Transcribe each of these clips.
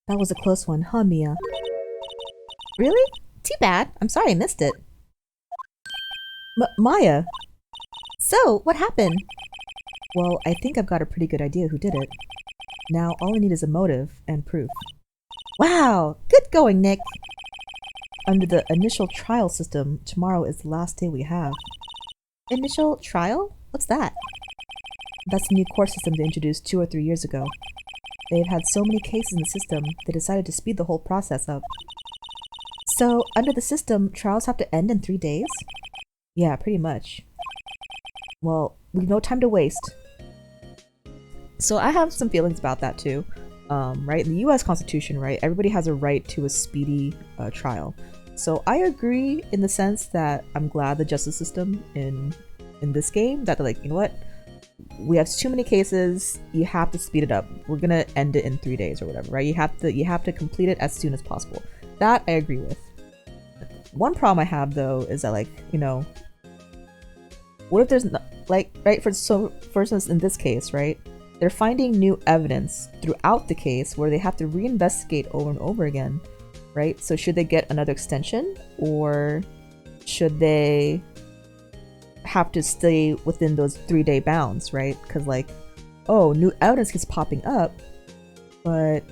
That was a close one, huh, Mia? Really? Too bad. I'm sorry I missed it. Maya! So, what happened? Well, I think I've got a pretty good idea who did it. Now, all I need is a motive and proof. Wow! Good going, Nick! Under the initial trial system, tomorrow is the last day we have. Initial trial? What's that? That's a new court system they introduced 2 or 3 years ago. They've had so many cases in the system, they decided to speed the whole process up. So, under the system, trials have to end in 3 days? Yeah, pretty much. Well, we've no time to waste. So I have some feelings about that too. Right, in the US Constitution, right, everybody has a right to a speedy trial. So I agree in the sense that I'm glad the justice system in this game that they're like, you know what, we have too many cases, you have to speed it up. We're gonna end it in 3 days or whatever, right? You have to complete it as soon as possible. That I agree with. One problem I have though is that, like, you know, what if there's not, like, right, for instance in this case, right, they're finding new evidence throughout the case where they have to reinvestigate over and over again, right? So should they get another extension, or should they have to stay within those 3-day bounds, right? Because, like, oh, new evidence keeps popping up, but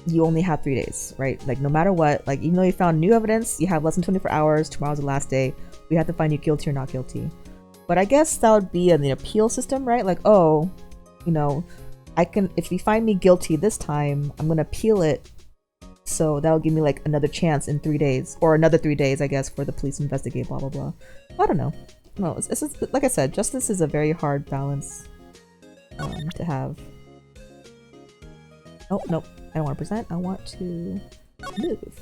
you only have 3 days, right? Like, no matter what, like, even though you found new evidence, you have less than 24 hours, tomorrow's the last day, we have to find you guilty or not guilty. But I guess that would be an appeal system, right? Like, oh, you know, I can, if you find me guilty this time, I'm gonna appeal it, so that'll give me like another chance in 3 days, or another 3 days, I guess, for the police to investigate, blah blah blah. I don't know. No, it's like I said, justice is a very hard balance to have. Oh, nope, I don't want to present, I want to move.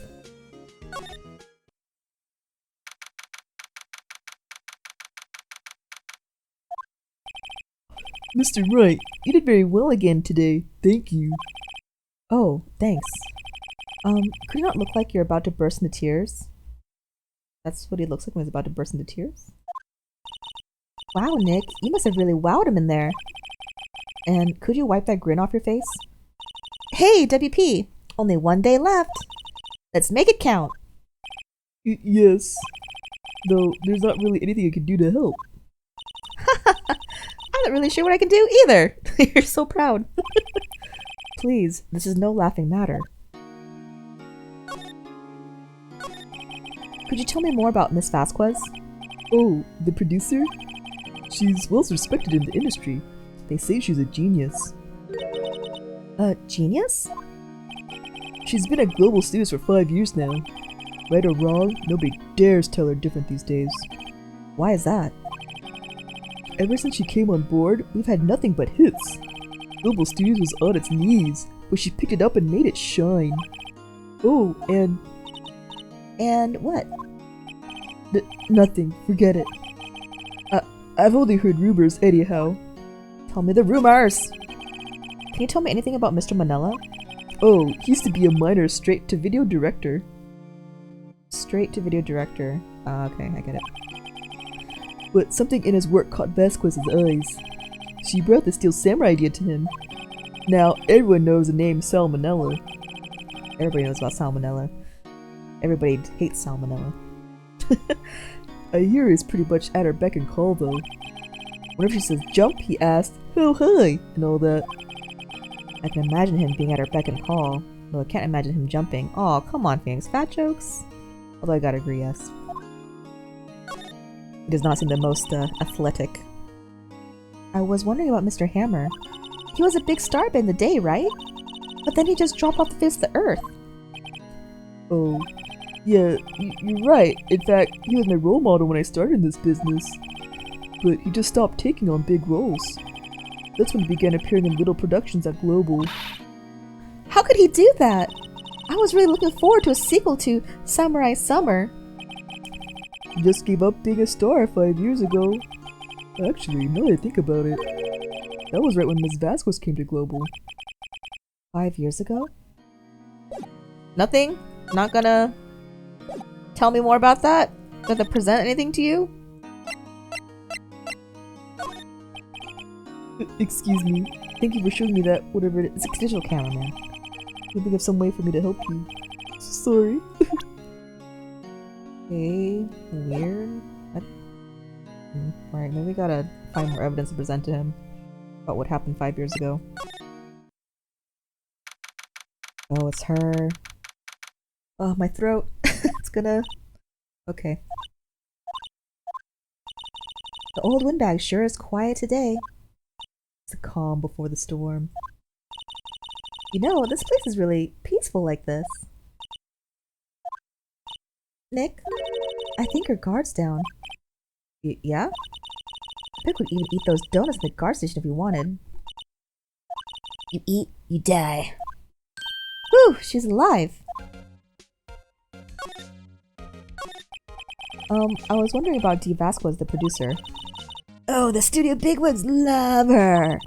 Mr. Wright, you did very well again today. Thank you. Oh, thanks. Could you not look like you're about to burst into tears? That's what he looks like when he's about to burst into tears? Wow, Nick, you must have really wowed him in there. And could you wipe that grin off your face? Hey, WP! Only 1 day left! Let's make it count! Yes. Though, there's not really anything I can do to help. I'm not really sure what I can do either! You're so proud. Please, this is no laughing matter. Could you tell me more about Miss Vasquez? Oh, the producer? She's well respected in the industry. They say she's a genius. A genius? She's been at Global Studios for 5 years now. Right or wrong, nobody dares tell her different these days. Why is that? Ever since she came on board, we've had nothing but hits. Global Studios was on its knees, but she picked it up and made it shine. Oh, and... And what? Nothing, forget it. I've only heard rumors anyhow. Tell me the rumors! Can you tell me anything about Mr. Manella? Oh, he used to be a minor straight-to-video director. Straight-to-video director. Okay, I get it. But something in his work caught Vasquez's eyes. She brought the Steel Samurai idea to him. Now, everyone knows the name Salmonella. Everybody knows about Salmonella. Everybody hates Salmonella. I hear he's pretty much at her beck and call, though. Whenever she says jump, he asks, "Oh, hi!" and all that. I can imagine him being at her beck and call, though I can't imagine him jumping. Aw, come on, Phoenix. Fat jokes? Although I gotta agree, yes. He does not seem the most athletic. I was wondering about Mr. Hammer. He was a big star back in the day, right? But then he just dropped off the face of the earth. Oh, yeah, you're right. In fact, he was my role model when I started in this business. But he just stopped taking on big roles. That's when he began appearing in little productions at Global. How could he do that? I was really looking forward to a sequel to Samurai Summer. He just gave up being a star 5 years ago. Actually, now that I think about it, that was right when Ms. Vasquez came to Global. 5 years ago? Nothing? Not gonna tell me more about that? Gonna present anything to you? Excuse me. Thank you for showing me that, whatever it is. It's a digital camera, man. You think of some way for me to help you. Sorry. Okay, weird. What? Alright, maybe we gotta find more evidence to present to him about what happened 5 years ago. Oh, it's her. Oh, my throat. It's gonna... Okay. The old windbag sure is quiet today. It's a calm before the storm. You know, this place is really peaceful like this. Nick, I think her guard's down. Yeah? Pick would even eat those donuts at the guard station if we wanted. You eat, you die. Whew, she's alive. I was wondering about Dee Vasquez, the producer. Oh, the studio bigwigs love her.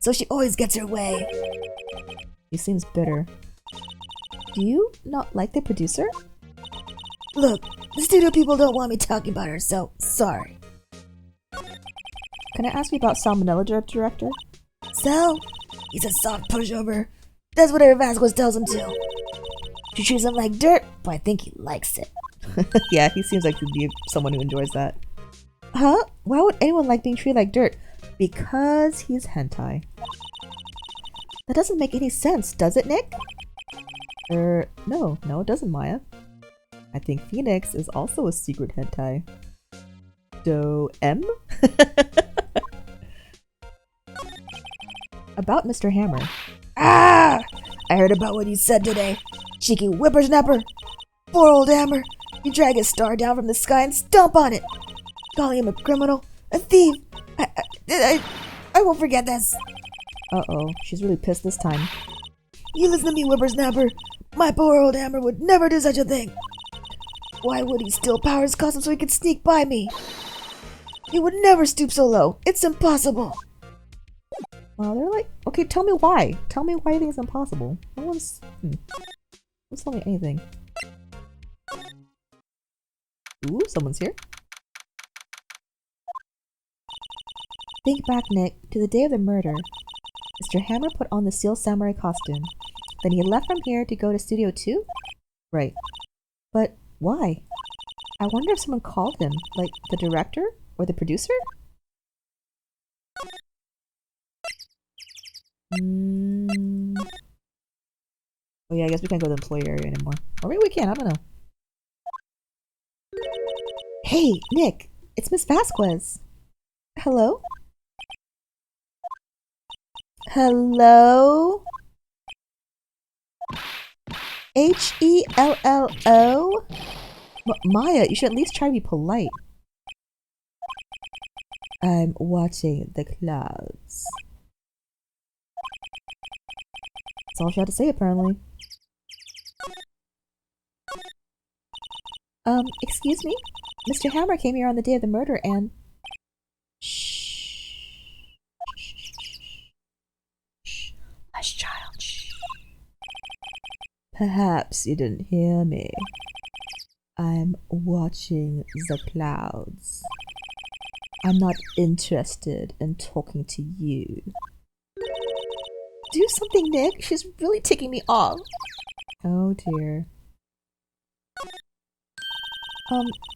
So she always gets her way. She seems bitter. Do you not like the producer? Look, the studio people don't want me talking about her, so sorry. Can I ask you about Salmonella Director? Sal? He's a soft pushover. That's whatever Vasquez tells him to. She treats him like dirt, but I think he likes it. Yeah, he seems like to be someone who enjoys that. Huh? Why would anyone like being treated like dirt? Because he's hentai. That doesn't make any sense, does it, Nick? No, it doesn't, Maya. I think Phoenix is also a secret hentai. M? About Mr. Hammer. Ah! I heard about what you said today. Cheeky whippersnapper. Poor old Hammer. You drag his star down from the sky and stomp on it. Calling him a criminal, a thief. I won't forget this. Uh-oh, she's really pissed this time. You listen to me, whippersnapper. My poor old Hammer would never do such a thing. Why would he steal Power's costume so he could sneak by me? He would never stoop so low. It's impossible. Well, they're like, okay, tell me why. Tell me why you think it's impossible. No one's telling me anything. Ooh, someone's here. Think back, Nick, to the day of the murder. Mr. Hammer put on the Steel Samurai costume. Then he left from here to go to Studio 2? Right. But why? I wonder if someone called him, like the director or the producer? Oh yeah, I guess we can't go to the employee area anymore. Or maybe we can, I don't know. Hey, Nick! It's Miss Vasquez! Hello? Hello? Hello? Maya, you should at least try to be polite. I'm watching the clouds. That's all she had to say, apparently. Excuse me? Mr. Hammer came here on the day of the murder and... Shh. Hush, child. Shh. Perhaps you didn't hear me. I'm watching the clouds. I'm not interested in talking to you. Do something, Nick. She's really ticking me off. Oh dear.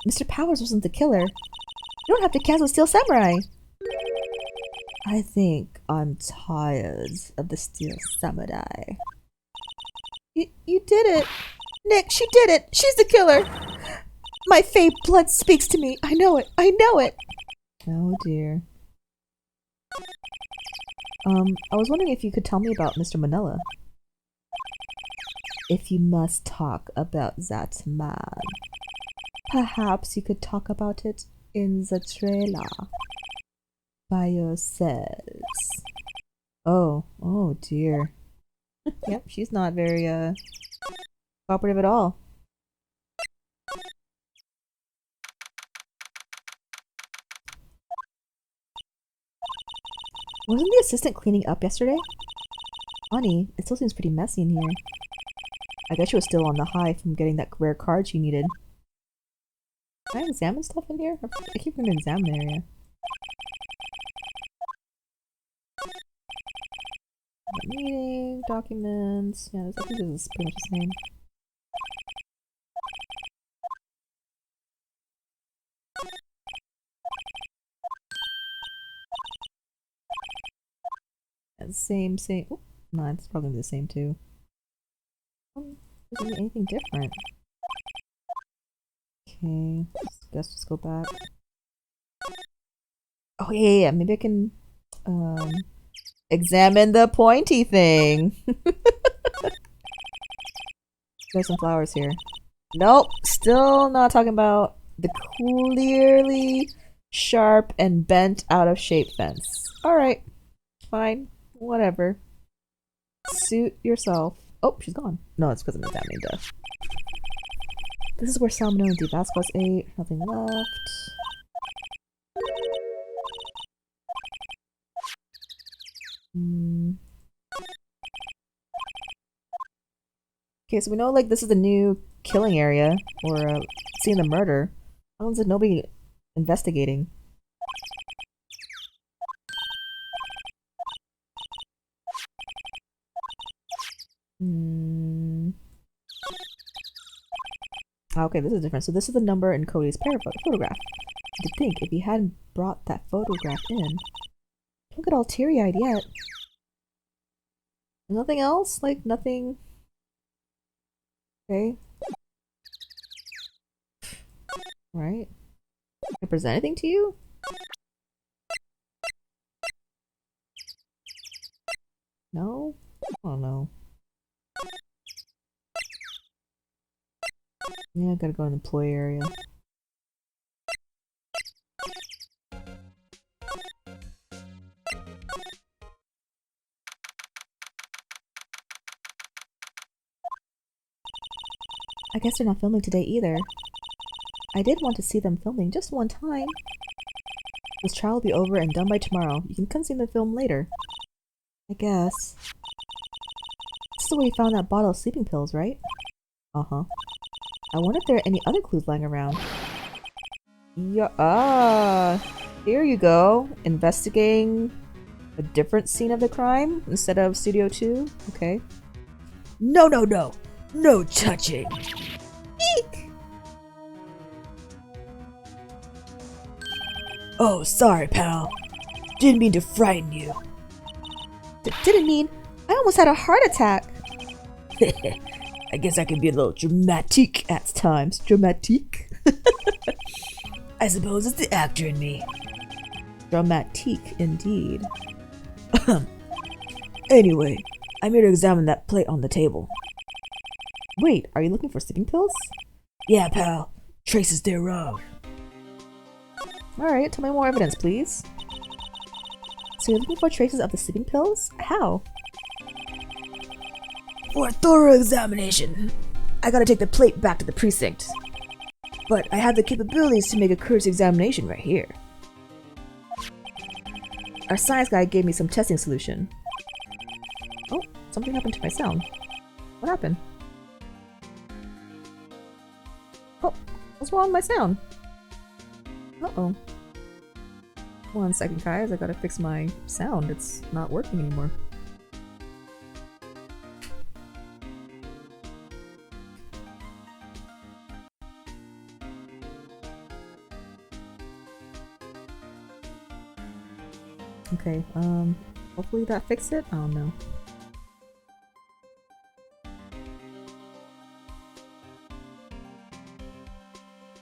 Mr. Powers wasn't the killer. You don't have to cancel Steel Samurai. I think I'm tired of the Steel Samurai. You did it. Nick, she did it. She's the killer. My fey blood speaks to me. I know it. I know it. Oh dear. I was wondering if you could tell me about Mr. Manila. If you must talk about that man, perhaps you could talk about it in the trailer by yourselves. Oh dear. Yep, she's not very cooperative at all. Wasn't the assistant cleaning up yesterday? Funny, it still seems pretty messy in here. I guess she was still on the high from getting that rare card she needed. Can I examine stuff in here? I keep going to examine the area. Meeting, documents. Yeah, I think this is pretty much the same. And same. Oh, no, it's probably the same too. Doesn't be anything different. Okay, guess just go back. Oh yeah. Maybe I can examine the pointy thing. There's some flowers here. Nope, still not talking about the clearly sharp and bent out of shape fence. Alright, fine, whatever. Suit yourself. Oh, she's gone. No, it's because I'm examining death. This is where Salmon and Vasquez ate. Nothing left. Okay, so we know like this is the new killing area or seeing the murder. How long is it nobody investigating? Okay, this is different. So this is the number in Cody's photograph. To think, if he hadn't brought that photograph in, don't get all teary-eyed yet. Nothing else? Like, nothing... Okay. Right. Can I present anything to you? No? Oh no. Yeah, I gotta go in the employee area. I guess they're not filming today either. I did want to see them filming just one time. This trial will be over and done by tomorrow. You can come see the film later. I guess. This is where you found that bottle of sleeping pills, right? Uh-huh. I wonder if there are any other clues lying around. Yeah, here you go. Investigating a different scene of the crime instead of Studio 2. Okay. No. No touching. Eek! Oh, sorry, pal. Didn't mean to frighten you. Didn't mean. I almost had a heart attack. I guess I can be a little dramatic at times. Dramatique? I suppose it's the actor in me. Dramatique, indeed. Anyway, I'm here to examine that plate on the table. Wait, are you looking for sleeping pills? Yeah, pal. Traces thereof. Alright, tell me more evidence, please. So you're looking for traces of the sleeping pills? How? For a thorough examination, I gotta take the plate back to the precinct. But I have the capabilities to make a courteous examination right here. Our science guy gave me some testing solution. Oh, something happened to my sound. What happened? Oh, what's wrong with my sound? Uh-oh. One second, guys. I gotta fix my sound. It's not working anymore. Okay, hopefully that fixed it? I don't know.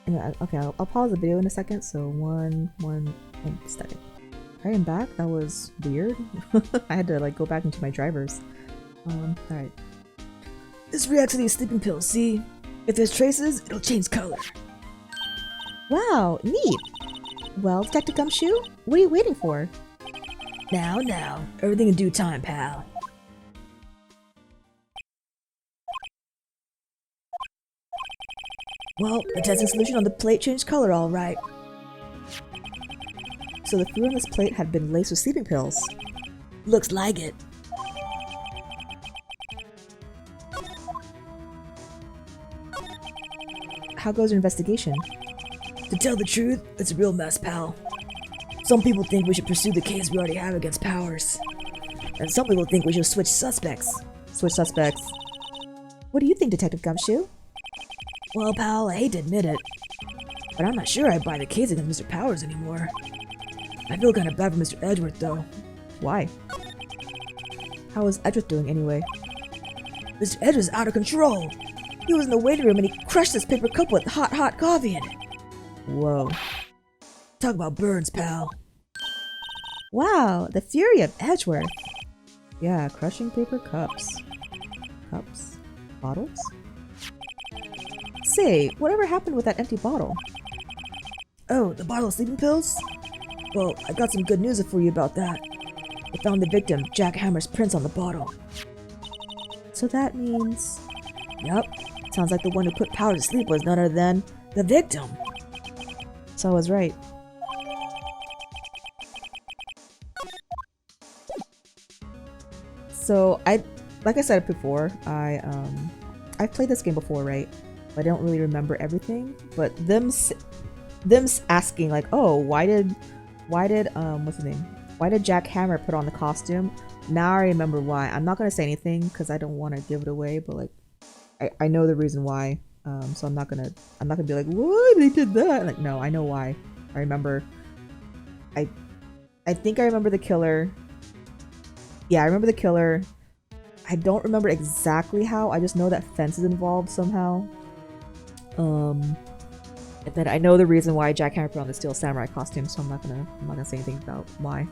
Yeah, okay, I'll pause the video in a second, so one second. I am back. That was weird. I had to like go back into my drivers. Alright. This reacts to these sleeping pills, see? If there's traces, it'll change color. Wow, neat! Well, Detective Gumshoe, what are you waiting for? Now, everything in due time, pal. Well, the testing solution on the plate changed color all right. So the food on this plate had been laced with sleeping pills. Looks like it. How goes your investigation? To tell the truth, it's a real mess, pal. Some people think we should pursue the case we already have against Powers. and some people think we should switch suspects. Switch suspects. What do you think, Detective Gumshoe? Well, pal, I hate to admit it, but I'm not sure I buy the case against Mr. Powers anymore. I feel kind of bad for Mr. Edgeworth, though. Why? How is Edgeworth doing anyway? Mr. Edgeworth's out of control. He was in the waiting room and he crushed this paper cup with hot coffee in it. Whoa. Talk about burns, pal. Wow, the fury of Edgeworth. Yeah, crushing paper cups. Cups? Bottles? Say, whatever happened with that empty bottle? Oh, the bottle of sleeping pills? Well, I got some good news for you about that. I found the victim, Jack Hammer's prints on the bottle. So that means... Yep. Sounds like the one who put Power to sleep was none other than the victim. So I was right. So like I said before, I've played this game before, right? But I don't really remember everything. But them asking like, oh, why did what's his name? Why did Jack Hammer put on the costume? Now I remember why. I'm not gonna say anything because I don't want to give it away. But like, I know the reason why. So I'm not gonna be like, what, they did that? Like, no, I know why. I remember. I think I remember the killer. Yeah, I remember the killer. I don't remember exactly how. I just know that Fence is involved somehow. And then I know the reason why Jack Hammer put on the Steel Samurai costume, so I'm not gonna say anything about why.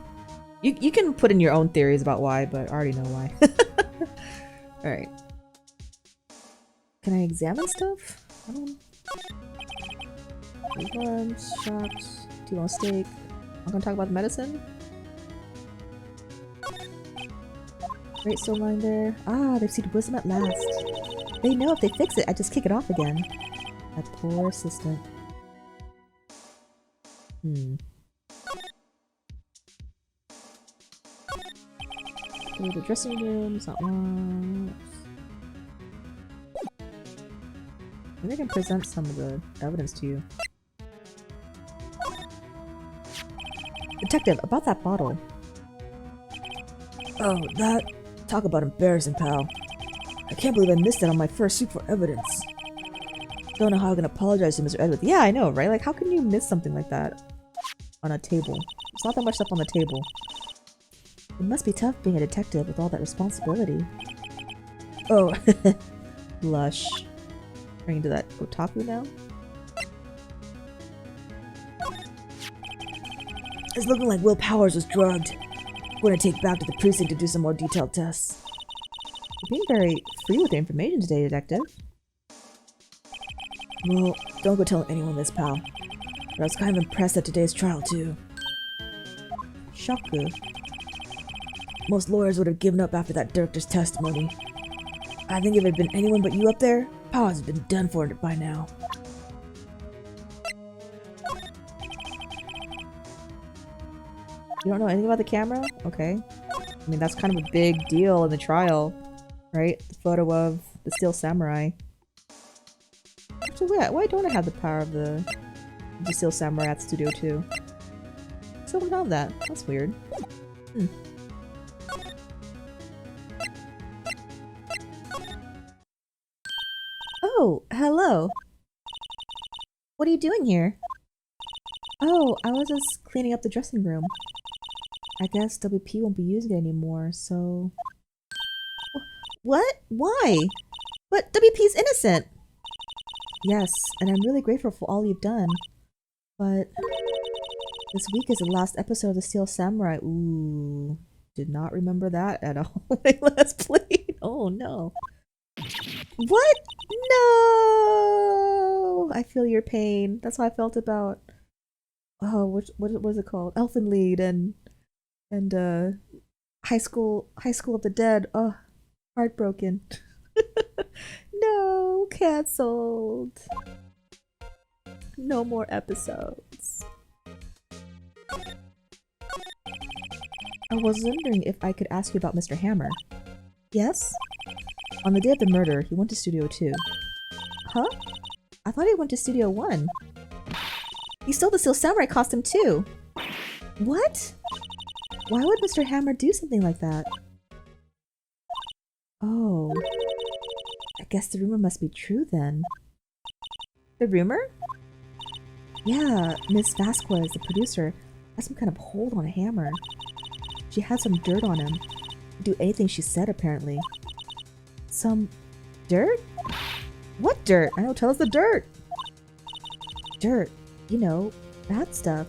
You can put in your own theories about why, but I already know why. Alright. Can I examine stuff? I don't... 3 worms, shots, T-bone steak. I'm gonna talk about the medicine. Great still lying there. Ah, they've seen wisdom at last. They know if they fix it, I just kick it off again. That poor assistant. Go to the dressing room, it's not long. Maybe I can present some of the evidence to you. Detective, about that bottle. Oh, that... Talk about embarrassing, pal. I can't believe I missed it on my first suit for evidence. Don't know how I can apologize to Mr. Edgeworth. Yeah, I know, right? Like, how can you miss something like that on a table? There's not that much stuff on the table. It must be tough being a detective with all that responsibility. Oh, Blush. Turning into that otaku now? It's looking like Will Powers was drugged. I'm going to take back to the precinct to do some more detailed tests. You're being very free with the information today, Detective. Well, don't go telling anyone this, pal. But I was kind of impressed at today's trial, too. Shocker. Most lawyers would have given up after that director's testimony. I think if it had been anyone but you up there, Powers had been done for it by now. You don't know anything about the camera? Okay. I mean, that's kind of a big deal in the trial, right? The photo of the Steel Samurai. Actually, why don't I have the power of the Steel Samurai at Studio 2? Still don't have that. That's weird. Oh, hello. What are you doing here? Oh, I was just cleaning up the dressing room. I guess WP won't be using it anymore, so... What? Why? But WP's innocent! Yes, and I'm really grateful for all you've done. But... this week is the last episode of the Steel Samurai. Ooh. Did not remember that at all. Let's play. Oh no. What? No! I feel your pain. That's how I felt about... Oh, what was it called? Elfen Lied and High School of the Dead. Oh, heartbroken. No, cancelled. No more episodes. I was wondering if I could ask you about Mr. Hammer. Yes? On the day of the murder, he went to Studio 2. Huh? I thought he went to Studio 1. He stole the Steel Samurai costume too! What? Why would Mr. Hammer do something like that? Oh, I guess the rumor must be true then. The rumor? Yeah, Miss Vasquez, the producer, has some kind of hold on Hammer. She had some dirt on him. He'd do anything she said, apparently. Some dirt? What dirt? I know, tell us the dirt! Dirt. You know, bad stuff.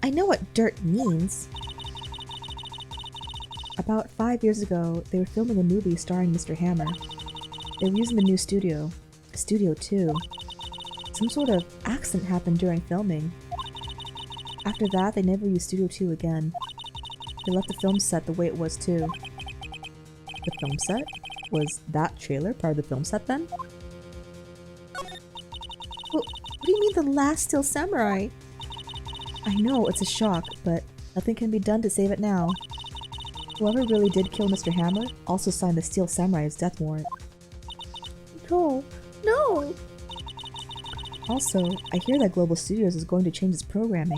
I know what dirt means. About 5 years ago, they were filming a movie starring Mr. Hammer. They were using the new studio. Studio 2. Some sort of accident happened during filming. After that, they never used Studio 2 again. They left the film set the way it was too. The film set? Was that trailer part of the film set then? Well, what do you mean the last Steel Samurai? I know, it's a shock, but nothing can be done to save it now. Whoever really did kill Mr. Hammer also signed the Steel Samurai's death warrant. No, no! Also, I hear that Global Studios is going to change its programming.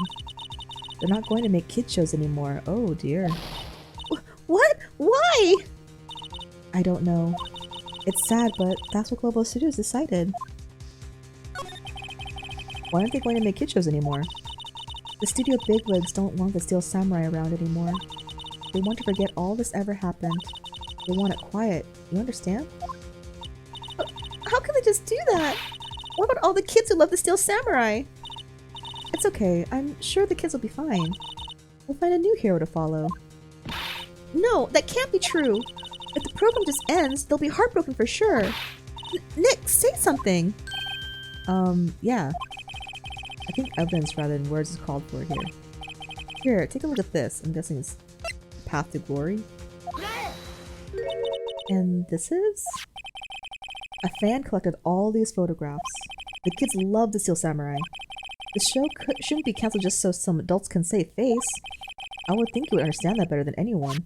They're not going to make kids shows anymore. Oh dear. What? Why? I don't know. It's sad, but that's what Global Studios decided. Why aren't they going to make kid shows anymore? The studio bigwigs don't want the Steel Samurai around anymore. They want to forget all this ever happened. They want it quiet. You understand? How can they just do that? What about all the kids who love the Steel Samurai? It's okay. I'm sure the kids will be fine. We'll find a new hero to follow. No, that can't be true. If the program just ends, they'll be heartbroken for sure. Nick, say something! Yeah. I think evidence rather than words is called for here. Here, take a look at this. I'm guessing it's Path to Glory. And this is? A fan collected all these photographs. The kids love the Steel Samurai. The show shouldn't be cancelled just so some adults can save face. I would think you would understand that better than anyone.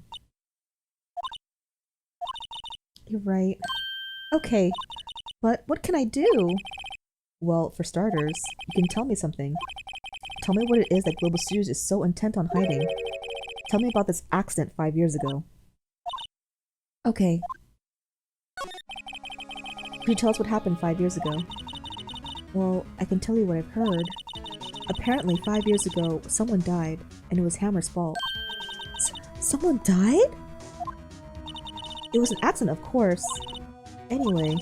You're right. Okay, but what can I do? Well, for starters, you can tell me something. Tell me what it is that Global Studios is so intent on hiding. Tell me about this accident 5 years ago. Okay. Could you tell us what happened 5 years ago? Well, I can tell you what I've heard. Apparently, 5 years ago, someone died, and it was Hammer's fault. Someone died? It was an accident, of course. Anyway,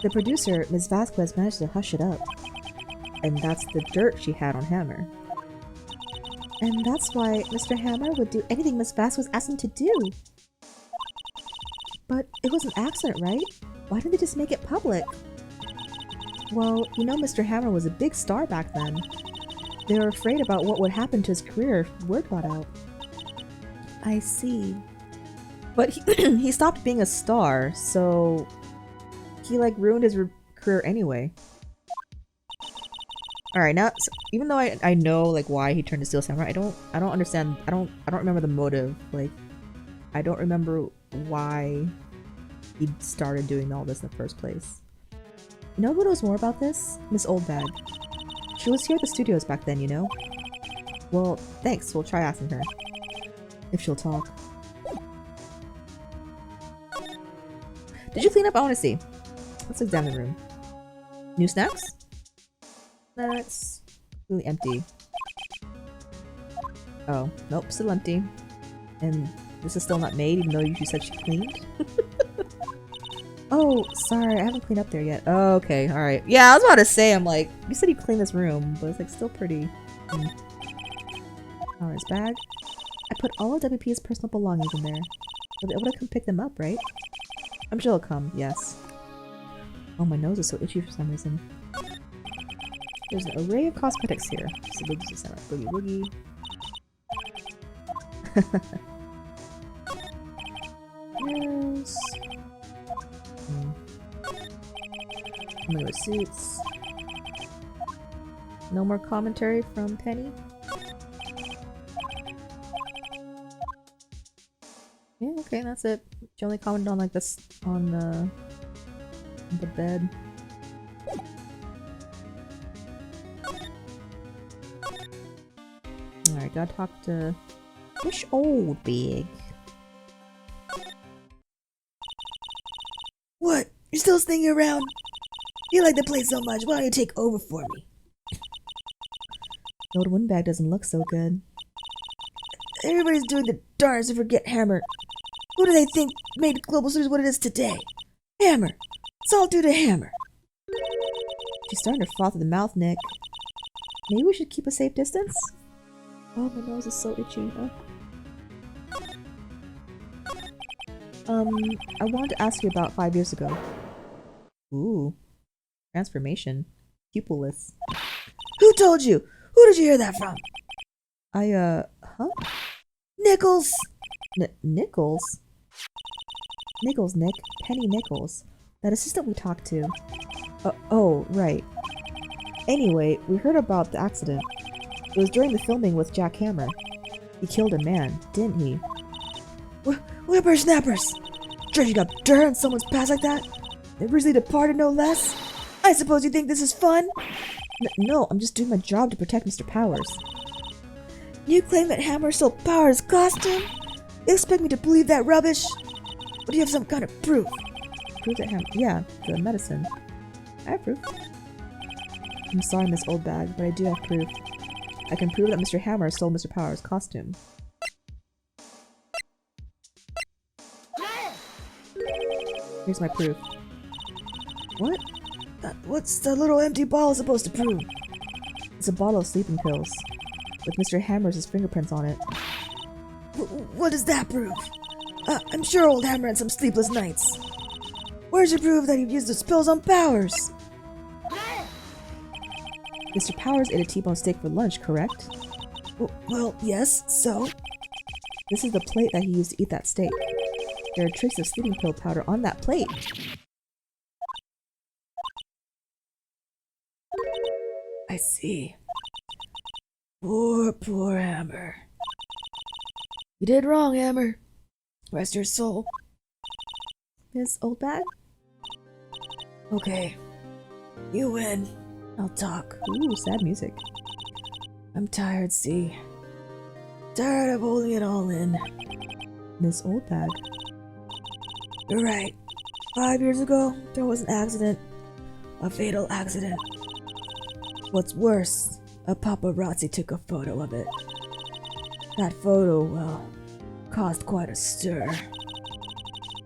the producer, Ms. Vasquez, managed to hush it up. And that's the dirt she had on Hammer. And that's why Mr. Hammer would do anything Ms. Vasquez asked him to do. But it was an accident, right? Why didn't they just make it public? Well, you know Mr. Hammer was a big star back then. They were afraid about what would happen to his career if word got out. I see. But he stopped being a star, so he like ruined his career anyway. All right, now even though I know like why he turned to Steel Samurai, I don't understand. I don't remember the motive. Like I don't remember why he started doing all this in the first place. You know who knows more about this? Miss Oldbag. She was here at the studios back then, you know? Well, thanks. We'll try asking her. If she'll talk. Did you clean up? I want to see. Let's examine the room. New snacks? Snacks. Really empty. Oh, nope, still empty. And this is still not made, even though you said she cleaned? Oh, sorry, I haven't cleaned up there yet. Oh, okay, alright. Yeah, I was about to say, I'm like, you said you cleaned this room, but it's like still pretty. Power's bag. I put all of WP's personal belongings in there. They'll be able to come pick them up, right? I'm sure they'll come, yes. Oh, my nose is so itchy for some reason. There's an array of cosmetics here. So boogie, boogie, boogie. Yes. No receipts. No more commentary from Penny. Yeah, okay, that's it. She only commented on like this on the bed. Alright, gotta talk to Miss Oldbag. You're still sneaking around? You like the place so much, why don't you take over for me? The old windbag doesn't look so good. Everybody's doing the darnest to forget Hammer. Who do they think made Global Studios what it is today? Hammer. It's all due to Hammer. She's starting to froth at the mouth, Nick. Maybe we should keep a safe distance? Oh, my nose is so itchy. I wanted to ask you about 5 years ago. Ooh. Transformation. Pupilless. Who told you? Who did you hear that from? Huh? Nichols! Nichols? Nichols, Nick. Penny Nichols. That assistant we talked to. Oh, right. Anyway, we heard about the accident. It was during the filming with Jack Hammer. He killed a man, didn't he? Whippersnappers! Dredging up dirt on someone's past like that? They recently departed, no less? I suppose you think this is fun? No, I'm just doing my job to protect Mr. Powers. You claim that Hammer stole Powers' costume? You expect me to believe that rubbish? Or do you have some kind of proof? Proof that Hammer... Yeah, the medicine. I have proof. I'm sorry, Miss Oldbag, but I do have proof. I can prove that Mr. Hammer stole Mr. Powers' costume. Here's my proof. What? What's the little empty ball supposed to prove? It's a bottle of sleeping pills, with Mr. Hammer's fingerprints on it. What does that prove? I'm sure old Hammer had some sleepless nights. Where's your proof that he used those pills on Powers? Mr. Powers ate a T-bone steak for lunch, correct? Well, yes, so? This is the plate that he used to eat that steak. There are traces of sleeping pill powder on that plate. I see. Poor Hammer. You did wrong, Hammer. Rest your soul. Miss Oldbag? Okay. You win. I'll talk. Ooh, sad music. I'm tired, see. Tired of holding it all in. Miss Oldbag. You're right. 5 years ago, there was an accident. A fatal accident. What's worse, a paparazzi took a photo of it. That photo, well, caused quite a stir.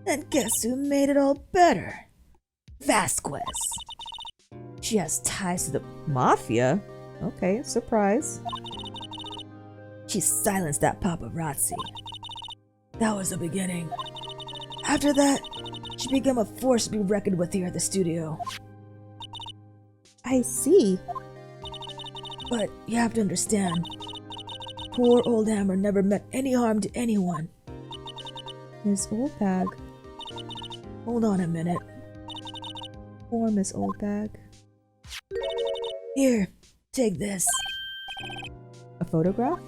And guess who made it all better? Vasquez. She has ties to the Mafia? Okay, surprise. She silenced that paparazzi. That was the beginning. After that, she became a force to be reckoned with here at the studio. I see. But you have to understand, poor old Hammer never meant any harm to anyone. Miss Oldbag. Hold on a minute. Poor Miss Oldbag. Here, take this. A photograph?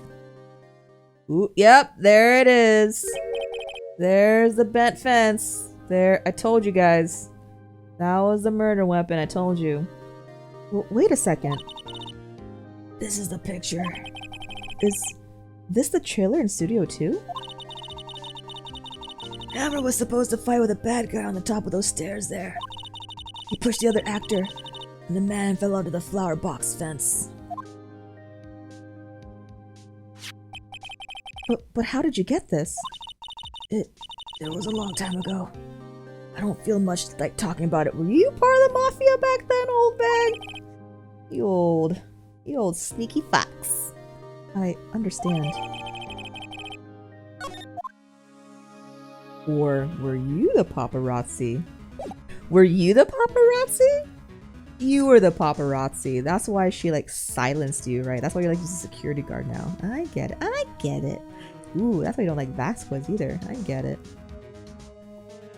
Ooh, yep, there it is. There's the bent fence. There, I told you guys. That was the murder weapon, I told you. Well, wait a second. This is the picture. Is this the trailer in Studio 2? Hammer was supposed to fight with a bad guy on the top of those stairs there. He pushed the other actor, and the man fell onto the flower box fence. But how did you get this? It was a long time ago. I don't feel much like talking about it. Were you part of the mafia back then, old bag? You old sneaky fox. I understand. Or were you the paparazzi? Were you the paparazzi? You were the paparazzi. That's why she like silenced you, right? That's why you're like just a security guard now. I get it. I get it. Ooh, that's why you don't like Vasquez either. I get it.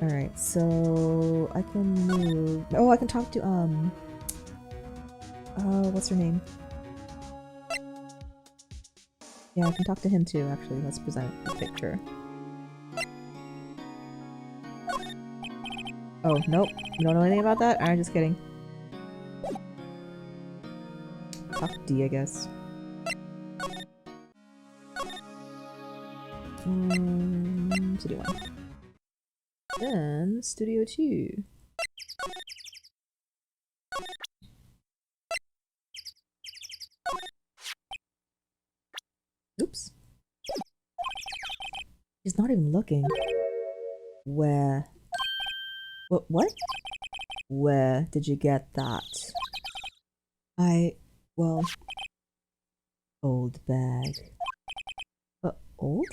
Alright, so I can move. Oh, I can talk to what's her name? Yeah, I can talk to him too, actually. Let's present the picture. Oh, nope. You don't know anything about that? I'm just kidding. Talk to D, I guess. Studio 1. Then, Studio 2. She's not even looking. Where? What? Where did you get that? Well, old bag. Old?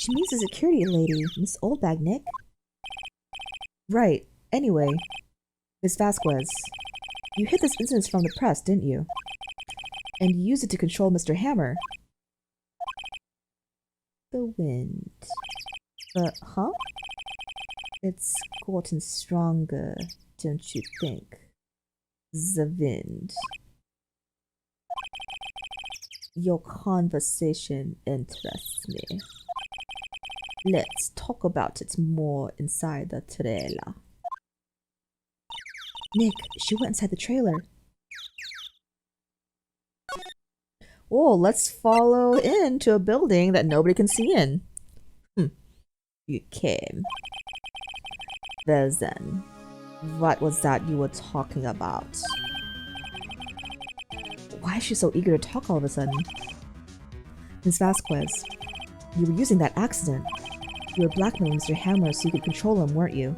She means the security lady, Miss Oldbag, Nick. Right. Anyway, Miss Vasquez, you hid this incident from the press, didn't you? And you used it to control Mr. Hammer. The wind. Huh? It's gotten stronger, don't you think? The wind. Your conversation interests me. Let's talk about it more inside the trailer. Nick, she went inside the trailer. Oh, let's follow into a building that nobody can see in. You came. Well then, what was that you were talking about? Why is she so eager to talk all of a sudden? Miss Vasquez, you were using that accident. You were blackmailing Mr. Hammer so you could control him, weren't you?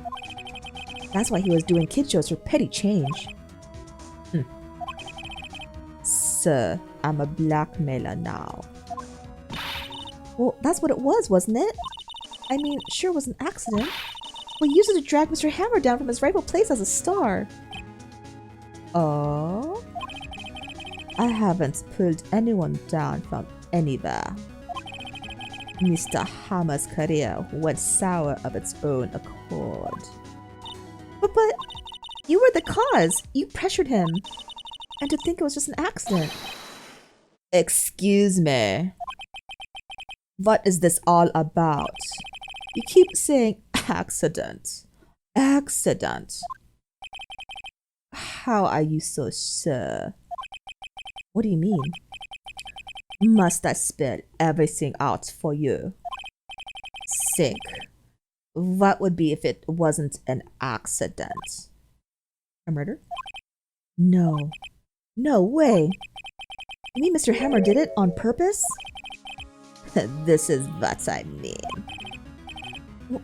That's why he was doing kid shows for petty change. Sir, I'm a blackmailer now. Well, that's what it was, wasn't it? I mean, sure it was an accident. We used it to drag Mr. Hammer down from his rightful place as a star. Oh? I haven't pulled anyone down from anywhere. Mr. Hammer's career went sour of its own accord. But you were the cause. You pressured him. And to think it was just an accident. Excuse me. What is this all about? You keep saying accident. Accident. How are you so sure? What do you mean? Must I spell everything out for you? Think. What would be if it wasn't an accident? A murder? No. No way. You mean Mr. Hammer did it on purpose? This is what I mean.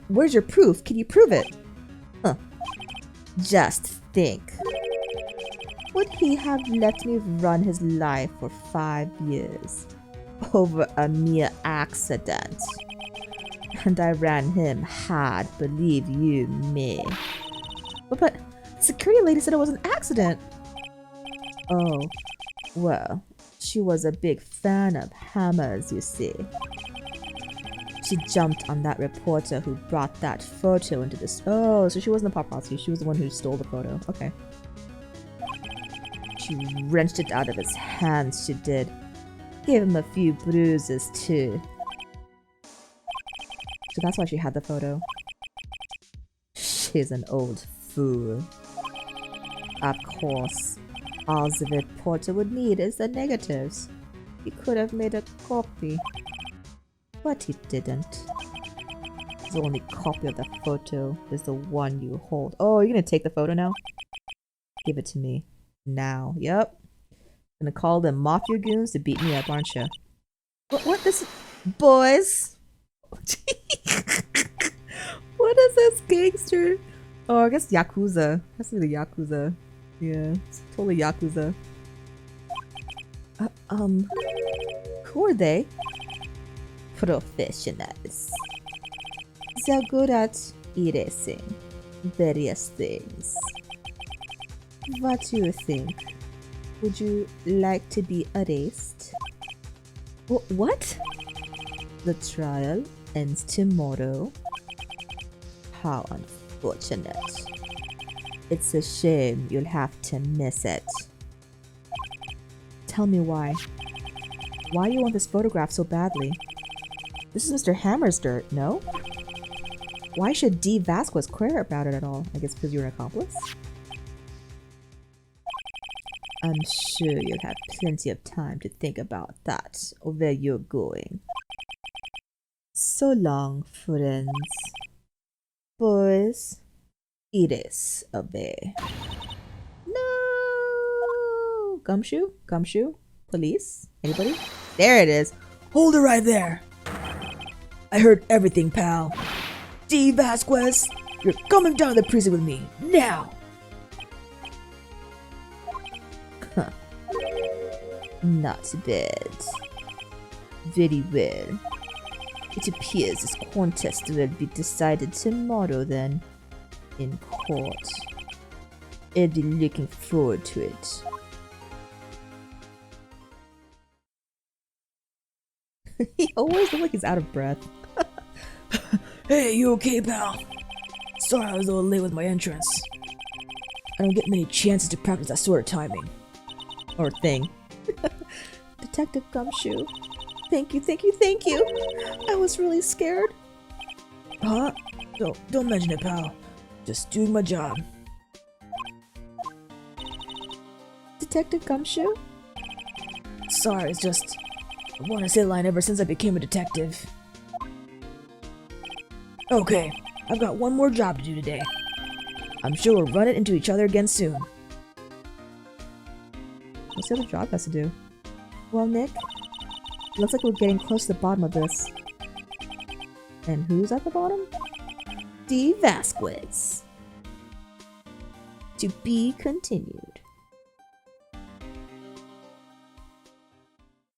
Where's your proof? Can you prove it? Huh. Just think. Would he have let me run his life for 5 years over a mere accident? And I ran him hard, believe you me. But security lady said it was an accident. Oh, well, she was a big fan of Hammer's, you see. She jumped on that reporter who brought that photo into this. Oh, so she wasn't a paparazzi. She was the one who stole the photo. Okay. She wrenched it out of his hands, she did. Gave him a few bruises, too. So that's why she had the photo. She's an old fool. Of course, all the reporter would need is the negatives. He could have made a copy. But he didn't. The only copy of the photo is the one you hold. Oh, you're gonna take the photo now? Give it to me. Now. Yep. Gonna call them mafia goons to beat me up, aren't you? What this... Boys! What is this gangster? Oh, I guess Yakuza. Has to be the Yakuza. Yeah, it's totally Yakuza. Who are they? Professionals. They're good at erasing various things. What do you think? Would you like to be erased? What? The trial ends tomorrow. How unfortunate. It's a shame you'll have to miss it. Tell me why. Why you want this photograph so badly? This is Mr. Hammer's dirt, no? Why should D. Vasquez care about it at all? I guess because you're an accomplice? I'm sure you'll have plenty of time to think about that, or where you're going. So long, friends. Boys, erase away. No! Gumshoe? Gumshoe? Police? Anybody? There it is! Hold it right there! I heard everything, pal. D. Vasquez, you're coming down to the prison with me, now! Not bad. Very well. It appears this contest will be decided tomorrow then, in court. I'll be looking forward to it. He always looks like he's out of breath. Hey, you okay, pal? Sorry I was a little late with my entrance. I don't get many chances to practice that sort of timing. Or thing. Detective Gumshoe. Thank you, thank you, thank you! I was really scared. Huh? Don't mention it, pal. Just doing my job. Detective Gumshoe? Sorry, it's just... I want to say the line ever since I became a detective. Okay, I've got one more job to do today. I'm sure we'll run it into each other again soon. What's the other job has to do? Well, Nick, it looks like we're getting close to the bottom of this. And who's at the bottom? D. Vasquez. To be continued.